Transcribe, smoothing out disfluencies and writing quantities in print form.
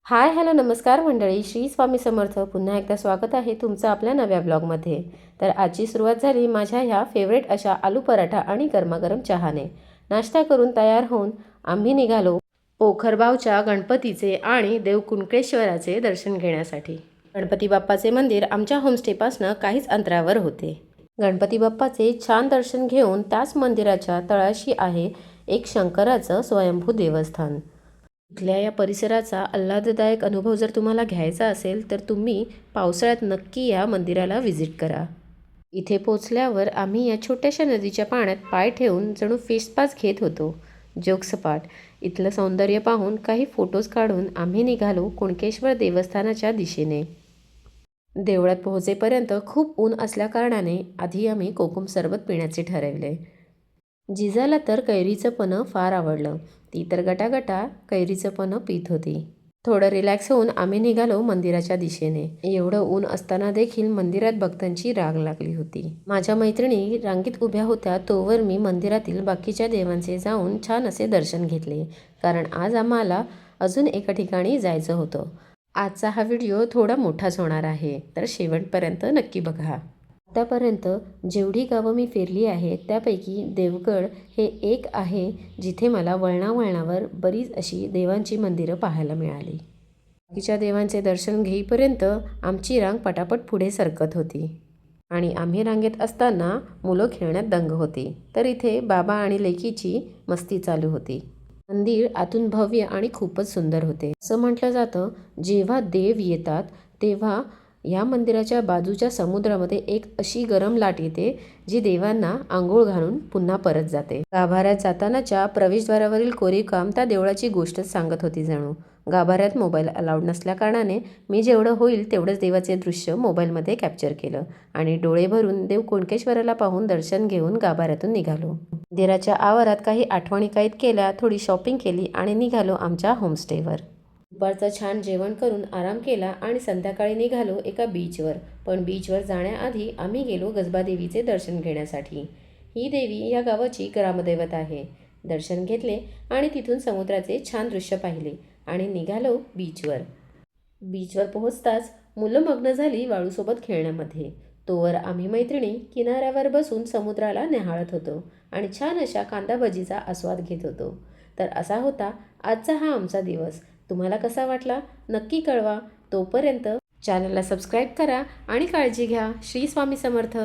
Hi hello नमस्कार मंडळी, श्री स्वामी समर्थ. पुन्हा एकदा स्वागत आहे तुमचं आपल्या नव्या ब्लॉगमध्ये. तर आजची सुरुवात झाली माझ्या ह्या फेवरेट अशा आलू पराठा आणि गरमागरम चहाने. नाश्ता करून तयार होऊन आम्ही निघालो पोखरबावच्या गणपतीचे आणि देवकुणकेश्वराचे दर्शन घेण्यासाठी. गणपती बाप्पाचे मंदिर आमच्या होमस्टेपासनं काहीच अंतरावर होते. गणपती बाप्पाचे छान दर्शन घेऊन त्याच मंदिराच्या तळाशी आहे एक शंकराचं स्वयंभू देवस्थान. इथल्या या परिसराचा आल्हाददायक अनुभव जर तुम्हाला घ्यायचा असेल तर तुम्ही पावसाळ्यात नक्की या मंदिराला व्हिजिट करा. इथे पोचल्यावर आम्ही या छोट्याशा नदीच्या पाण्यात पाय ठेवून जणू फेसपास घेत होतो. जोगसपाट इथलं सौंदर्य पाहून काही फोटोज काढून आम्ही निघालो कुणकेश्वर देवस्थानाच्या दिशेने. देवळात पोहोचेपर्यंत खूप ऊन असल्याकारणाने आधी आम्ही कोकम सरबत पिण्याचे ठरवले. जिजाला तर कैरीचं पन्हं फार आवडलं. ती तर गटागटा कैरीचं पन्हं पीत होती. थोडं रिलॅक्स होऊन आम्ही निघालो मंदिराच्या दिशेने. एवढं ऊन असताना देखील मंदिरात भक्तांची रांग लागली होती. माझ्या मैत्रिणी रांगेत उभ्या होत्या तोवर मी मंदिरातील बाकीच्या देवांचे जाऊन छान असे दर्शन घेतले, कारण आज आम्हाला अजून एका ठिकाणी जायचं होतं. आजचा हा व्हिडिओ थोडा मोठाच होणार आहे, तर शेवटपर्यंत नक्की बघा. आतापर्यंत जेवढी गावं मी फिरली आहे त्यापैकी देवगड हे एक आहे जिथे मला वळणावळणावर बरीच अशी देवांची मंदिरं पाहायला मिळाली. बाकीच्या देवांचे दर्शन घेईपर्यंत आमची रांग पटापट पुढे सरकत होती आणि आम्ही रांगेत असताना मुलं खेळण्यात दंग होती. तर इथे बाबा आणि लेकीची मस्ती चालू होती. मंदिर आतून भव्य आणि खूपच सुंदर होते. असं म्हटलं जातं, जेव्हा देव येतात तेव्हा या मंदिराच्या बाजूच्या समुद्रामध्ये एक अशी गरम लाट येते जी देवांना आंघोळ घालून पुन्हा परत जाते. गाभाऱ्यात जातानाच्या प्रवेशद्वारावरील कोरीवकाम त्या देवळाची गोष्टच सांगत होती जणू. गाभाऱ्यात मोबाईल अलाउड नसल्याकारणाने मी जेवढं होईल तेवढंच देवाचे दृश्य मोबाईलमध्ये कॅप्चर केलं आणि डोळे भरून देव कुणकेश्वराला पाहून दर्शन घेऊन गाभाऱ्यातून निघालो. मंदिराच्या आवारात काही आठवणी कैद केल्या, थोडी शॉपिंग केली आणि निघालो आमच्या होमस्टेवर. दुपारचं छान जेवण करून आराम केला आणि संध्याकाळी निघालो एका बीचवर. पण बीचवर जाण्याआधी आम्ही गेलो गजबादेवीचे दर्शन घेण्यासाठी. ही देवी या गावाची ग्रामदैवत आहे. दर्शन घेतले आणि तिथून समुद्राचे छान दृश्य पाहिले आणि निघालो बीचवर. बीचवर पोहोचताच मुलं मग्न झाली वाळूसोबत खेळण्यामध्ये. तोवर आम्ही मैत्रिणी किनाऱ्यावर बसून समुद्राला न्याहाळत होतो आणि छान अशा कांदा भजीचा आस्वाद घेत होतो. तर असा होता आजचा हा आमचा दिवस. तुम्हाला कसा वाटला नक्की कळवा. तोपर्यंत चॅनलला सबस्क्राईब करा आणि काळजी घ्या. श्री स्वामी समर्थ.